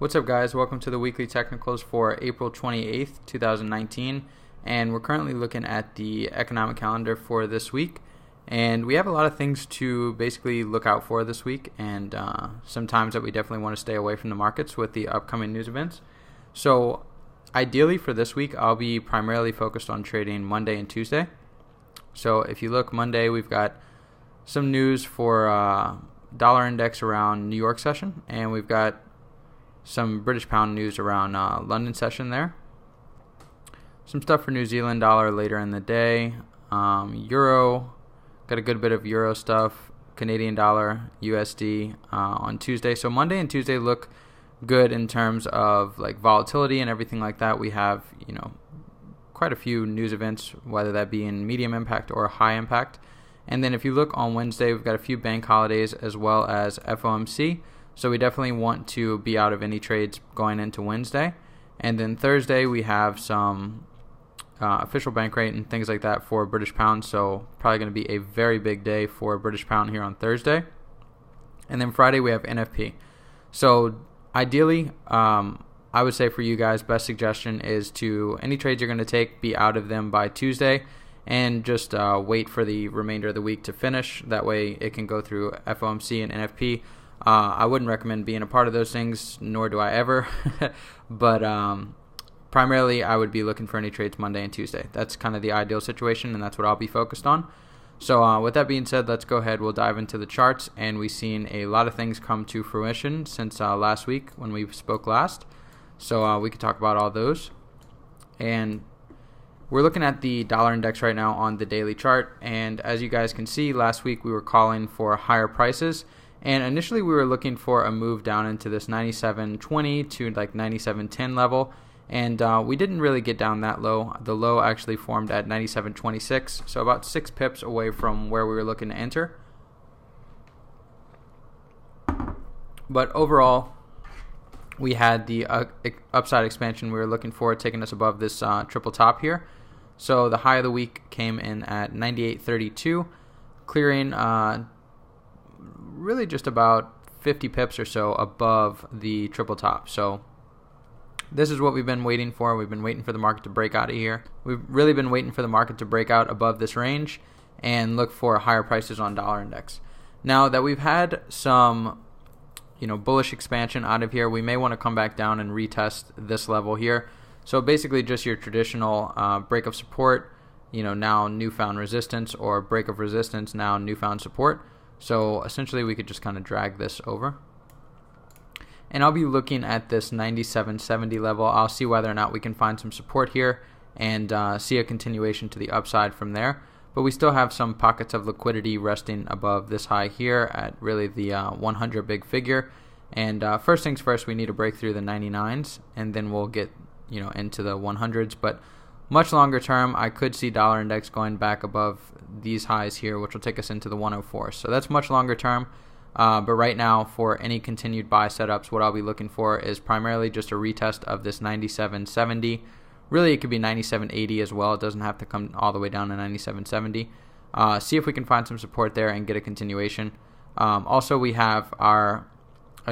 What's up, guys? Welcome to the weekly technicals for April 28th, 2019, and we're currently looking at the economic calendar for this week, and we have a lot of things to basically look out for this week, and some times that we definitely want to stay away from the markets with the upcoming news events. So ideally for this week, I'll be primarily focused on trading Monday and Tuesday. So if you look Monday, we've got some news for dollar index around New York session, and we've got some British pound news around London session there. Some stuff for New Zealand dollar later in the day. Euro, got a good bit of Euro stuff. Canadian dollar, USD on Tuesday. So Monday and Tuesday look good in terms of like volatility and everything like that. We have, quite a few news events, whether that be in medium impact or high impact. And then if you look on Wednesday, we've got a few bank holidays as well as FOMC. So we definitely want to be out of any trades going into Wednesday. And then Thursday we have some official bank rate and things like that for British pound. So probably going to be a very big day for British pound here on Thursday. And then Friday we have NFP. So ideally, I would say for you guys, best suggestion is to any trades you're going to take, be out of them by Tuesday. And just wait for the remainder of the week to finish. That way it can go through FOMC and NFP. I wouldn't recommend being a part of those things, nor do I ever. But primarily I would be looking for any trades Monday and Tuesday. That's kind of the ideal situation, and that's what I'll be focused on. So with that being said, let's go ahead. We'll dive into the charts, and we've seen a lot of things come to fruition since last week when we spoke last. So we could talk about all those. And we're looking at the dollar index right now on the daily chart, and as you guys can see, last week we were calling for higher prices, and initially we were looking for a move down into this 97.20 to like 97.10 level, and we didn't really get down that low. The low actually formed at 97.26, so about 6 pips away from where we were looking to enter. But overall, we had the upside expansion we were looking for, taking us above this triple top here. So the high of the week came in at 98.32, clearing really just about 50 pips or so above the triple top. So this is what we've been waiting for. We've been waiting for the market to break out of here. We've really been waiting for the market to break out above this range and look for higher prices on dollar index. Now that we've had some bullish expansion out of here, we may want to come back down and retest this level here. So basically just your traditional break of support, now newfound resistance, or break of resistance, now newfound support. So essentially we could just kind of drag this over. And I'll be looking at this 97.70 level. I'll see whether or not we can find some support here and see a continuation to the upside from there. But we still have some pockets of liquidity resting above this high here at really the 100 big figure. And first things first, we need to break through the 99s, and then we'll get into the 100s. But much longer term, I could see dollar index going back above these highs here, which will take us into the 104. So that's much longer term. But right now, for any continued buy setups, what I'll be looking for is primarily just a retest of this 97.70. Really, it could be 97.80 as well. It doesn't have to come all the way down to 97.70. See if we can find some support there and get a continuation. Also, we have a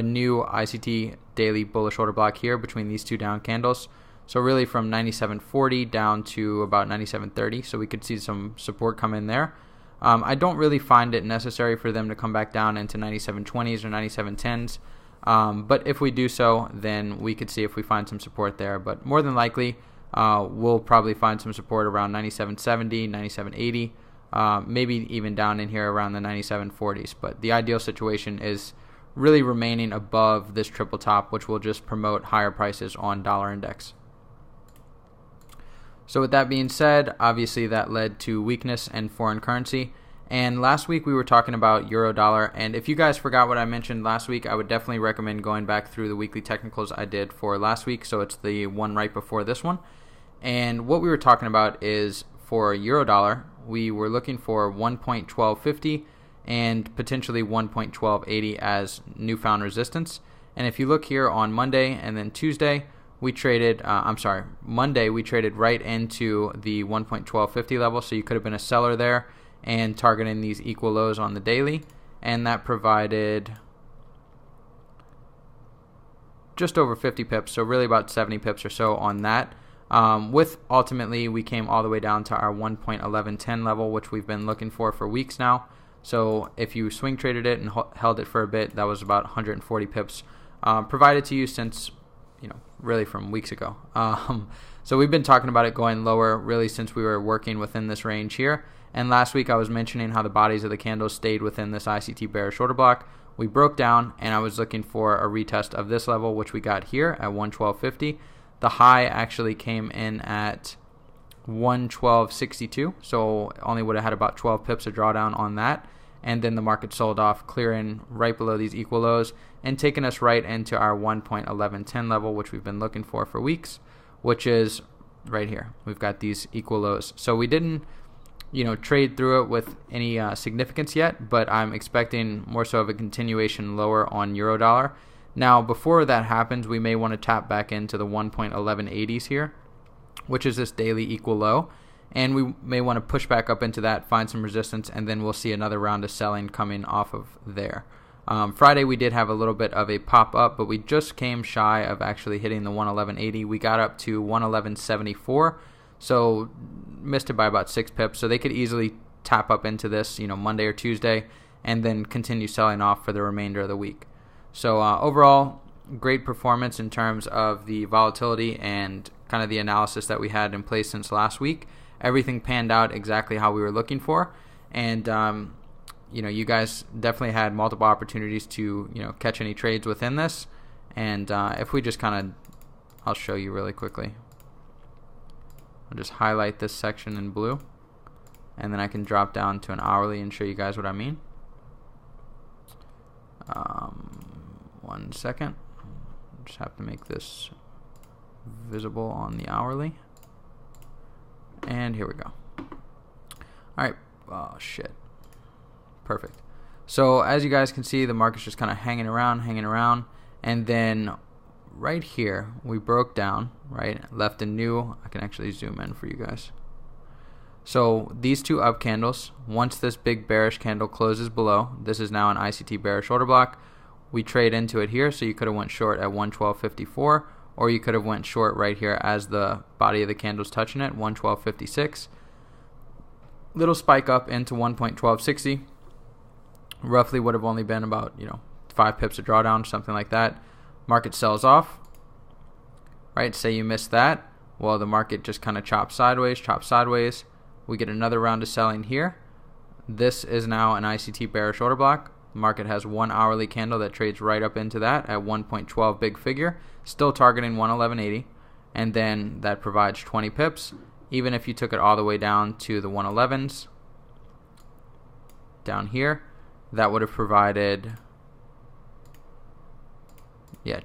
new ICT daily bullish order block here between these two down candles. So really from 97.40 down to about 97.30. So we could see some support come in there. I don't really find it necessary for them to come back down into 97.20s or 97.10s. But if we do so, then we could see if we find some support there. But more than likely, we'll probably find some support around 97.70, 97.80, maybe even down in here around the 97.40s. But the ideal situation is really remaining above this triple top, which will just promote higher prices on dollar index. So with that being said, obviously that led to weakness in foreign currency. And last week we were talking about euro dollar, and if you guys forgot what I mentioned last week, I would definitely recommend going back through the weekly technicals I did for last week. So it's the one right before this one. And what we were talking about is for euro dollar, we were looking for 1.1250 and potentially 1.1280 as newfound resistance. And if you look here on Monday and then Tuesday, we traded, Monday we traded right into the 1.1250 level, so you could have been a seller there and targeting these equal lows on the daily, and that provided just over 50 pips, so really about 70 pips or so on that. With ultimately we came all the way down to our 1.1110 level, which we've been looking for weeks now. So if you swing traded it and held it for a bit, that was about 140 pips provided to you since, really from weeks ago. So we've been talking about it going lower really since we were working within this range here. And last week I was mentioning how the bodies of the candles stayed within this ICT bearish order block. We broke down and I was looking for a retest of this level, which we got here at 112.50. The high actually came in at 112.62, so only would have had about 12 pips of drawdown on that. And then the market sold off, clearing right below these equal lows and taking us right into our 1.1110 level, which we've been looking for weeks, which is right here. We've got these equal lows. So we didn't trade through it with any significance yet, but I'm expecting more so of a continuation lower on Eurodollar. Now, before that happens, we may want to tap back into the 1.1180s here, which is this daily equal low, and we may want to push back up into that, find some resistance, and then we'll see another round of selling coming off of there. Friday we did have a little bit of a pop up, but we just came shy of actually hitting the 111.80. We got up to 111.74, so missed it by about 6 pips. So they could easily tap up into this, Monday or Tuesday, and then continue selling off for the remainder of the week. So overall, great performance in terms of the volatility and kind of the analysis that we had in place since last week. Everything panned out exactly how we were looking for, and you guys definitely had multiple opportunities to catch any trades within this. And if we just I'll show you really quickly. I'll just highlight this section in blue, and then I can drop down to an hourly and show you guys what I mean. 1 second. Just have to make this visible on the hourly. And here we go. Alright. Oh, shit. Perfect. So as you guys can see, the market's just kind of hanging around. And then right here, we broke down, right? Left a new. I can actually zoom in for you guys. So these two up candles, once this big bearish candle closes below, this is now an ICT bearish order block. We trade into it here, so you could have went short at 112.54, or you could have went short right here as the body of the candle's touching it, 112.56. Little spike up into 1.1260. Roughly would have only been about 5 pips of drawdown, something like that. Market sells off, right? Say you missed that. Well, the market just kind of chops sideways. We get another round of selling here. This is now an ICT bearish order block. The market has 1 hourly candle that trades right up into that at 1.12 big figure, still targeting 111.80, and then that provides 20 pips. Even if you took it all the way down to the 111s down here, that would have provided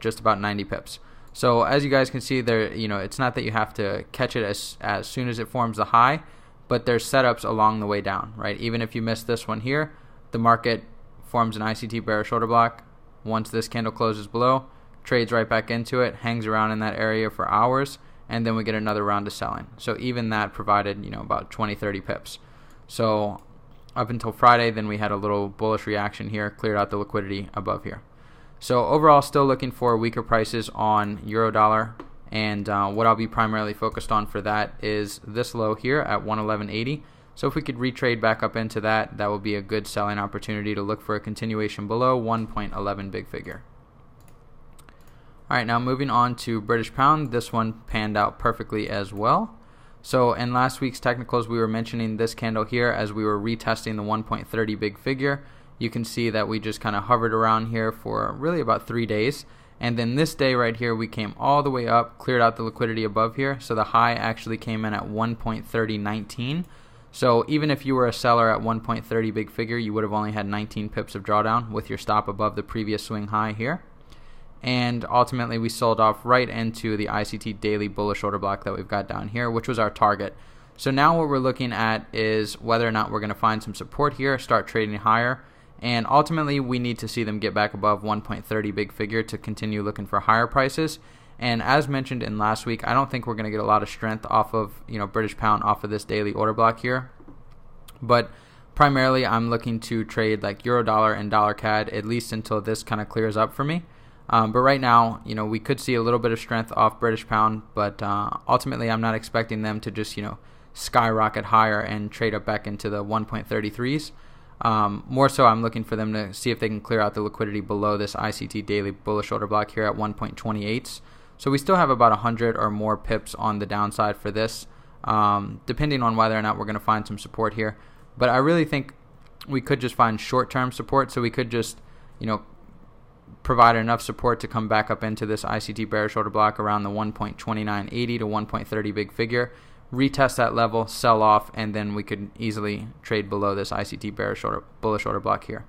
just about 90 pips. So as you guys can see there, it's not that you have to catch it as soon as it forms the high, but there's setups along the way down, right? Even if you miss this one here, the market forms an ICT bearish order block. Once this candle closes below, trades right back into it, hangs around in that area for hours, and then we get another round of selling. So even that provided about 20-30 pips. So up until Friday, then we had a little bullish reaction here, cleared out the liquidity above here. So overall, still looking for weaker prices on Eurodollar, and what I'll be primarily focused on for that is this low here at 111.80. So if we could retrade back up into that, that will be a good selling opportunity to look for a continuation below 1.11 big figure. Alright, now moving on to British Pound. This one panned out perfectly as well. So in last week's technicals, we were mentioning this candle here as we were retesting the 1.30 big figure. You can see that we just kind of hovered around here for really about 3 days. And then this day right here, we came all the way up, cleared out the liquidity above here. So the high actually came in at 1.3019. So even if you were a seller at 1.30 big figure, you would have only had 19 pips of drawdown with your stop above the previous swing high here. And ultimately we sold off right into the ICT daily bullish order block that we've got down here, which was our target. So now what we're looking at is whether or not we're going to find some support here, start trading higher. And ultimately we need to see them get back above 1.30 big figure to continue looking for higher prices. And as mentioned in last week, I don't think we're going to get a lot of strength off of British Pound off of this daily order block here. But primarily I'm looking to trade like Eurodollar and dollar CAD at least until this kind of clears up for me. But right now, we could see a little bit of strength off British pound, but ultimately I'm not expecting them to just, skyrocket higher and trade up back into the 1.33s. More so, I'm looking for them to see if they can clear out the liquidity below this ICT daily bullish order block here at 1.28s. So we still have about 100 or more pips on the downside for this, depending on whether or not we're going to find some support here. But I really think we could just find short-term support, so we could just, provide enough support to come back up into this ICT bearish order block around the 1.2980 to 1.30 big figure, retest that level, sell off, and then we could easily trade below this ICT bearish order bullish order block here.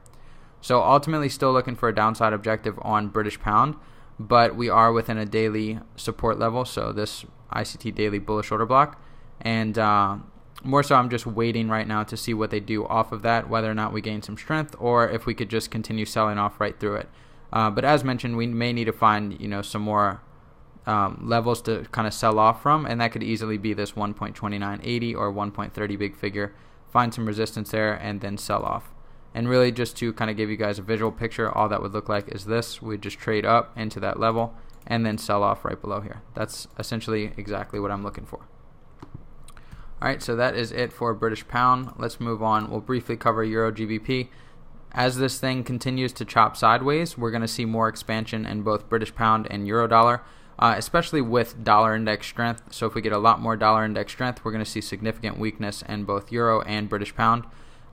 So ultimately still looking for a downside objective on British pound, but we are within a daily support level, so this ICT daily bullish order block, and more so I'm just waiting right now to see what they do off of that, whether or not we gain some strength or if we could just continue selling off right through it. But as mentioned, we may need to find some more levels to kind of sell off from, and that could easily be this 1.2980 or 1.30 big figure. Find some resistance there and then sell off. And really, just to kind of give you guys a visual picture, all that would look like is this. We'd just trade up into that level and then sell off right below here. That's essentially exactly what I'm looking for. Alright, so that is it for British pound. Let's move on. We'll briefly cover Euro GBP. As this thing continues to chop sideways, we're going to see more expansion in both British pound and euro dollar, especially with dollar index strength. So if we get a lot more dollar index strength, we're going to see significant weakness in both euro and British pound.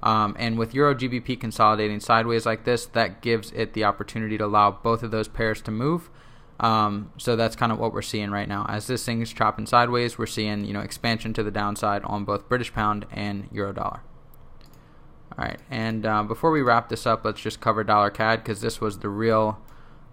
And with Euro GBP consolidating sideways like this, that gives it the opportunity to allow both of those pairs to move. So that's kind of what we're seeing right now. As this thing is chopping sideways, we're seeing expansion to the downside on both British pound and euro dollar. Alright, and before we wrap this up, let's just cover dollar CAD, because this was the real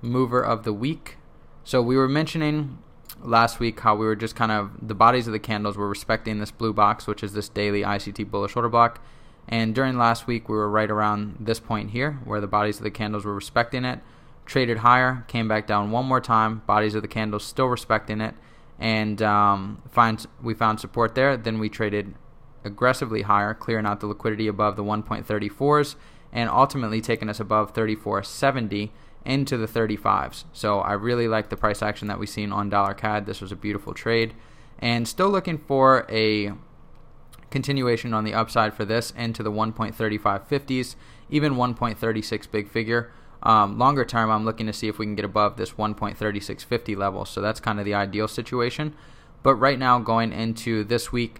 mover of the week. So we were mentioning last week how we were just kind of, the bodies of the candles were respecting this blue box, which is this daily ICT bullish order block. And during last week, we were right around this point here, where the bodies of the candles were respecting it, traded higher, came back down one more time, bodies of the candles still respecting it, and we found support there. Then we traded aggressively higher, clearing out the liquidity above the 1.34s and ultimately taking us above 34.70 into the 35s. So I really like the price action that we've seen on dollar CAD. This was a beautiful trade, and still looking for a continuation on the upside for this into the 1.3550s, even 1.36 big figure. Longer term, I'm looking to see if we can get above this 1.3650 level, so that's kind of the ideal situation. But right now, going into this week,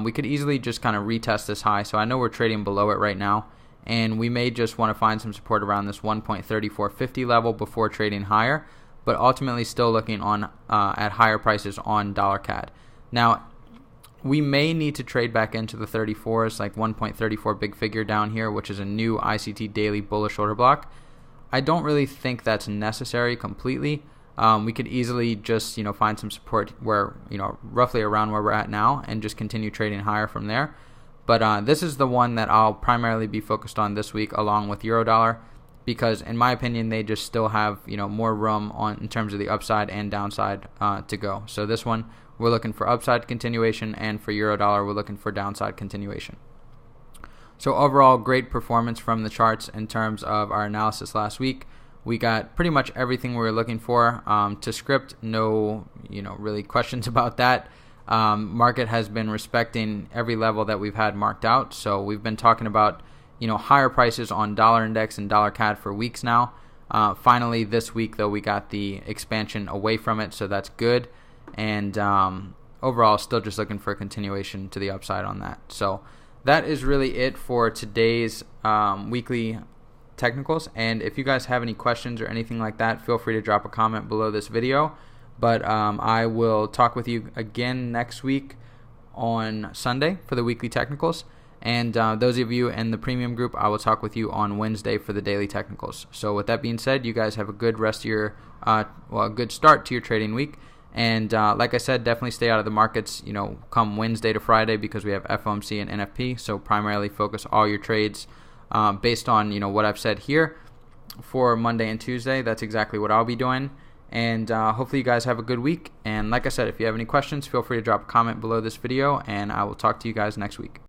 we could easily just kind of retest this high. So I know we're trading below it right now, and we may just want to find some support around this 1.3450 level before trading higher, but ultimately still looking on at higher prices on dollar CAD. Now, we may need to trade back into the 34s, like 1.34 big figure down here, which is a new ICT daily bullish order block. I don't really think that's necessary completely. We could easily just find some support where roughly around where we're at now, and just continue trading higher from there. But this is the one that I'll primarily be focused on this week, along with euro dollar, because in my opinion they just still have more room in terms of the upside and downside to go. So this one we're looking for upside continuation, and for euro dollar we're looking for downside continuation. So overall, great performance from the charts in terms of our analysis last week. We got pretty much everything we were looking for. To script, no really questions about that. Market has been respecting every level that we've had marked out. So we've been talking about higher prices on dollar index and dollar CAD for weeks now. Finally this week though, we got the expansion away from it, so that's good. And overall, still just looking for a continuation to the upside on that. So that is really it for today's weekly technicals. And if you guys have any questions or anything like that, feel free to drop a comment below this video. But I will talk with you again next week on Sunday for the weekly technicals. And those of you in the premium group, I will talk with you on Wednesday for the daily technicals. So with that being said, you guys have a good rest of your, a good start to your trading week. And like I said, definitely stay out of the markets, come Wednesday to Friday, because we have FOMC and NFP. So primarily focus all your trades based on, what I've said here for Monday and Tuesday. That's exactly what I'll be doing. And hopefully you guys have a good week. And like I said, if you have any questions, feel free to drop a comment below this video, and I will talk to you guys next week.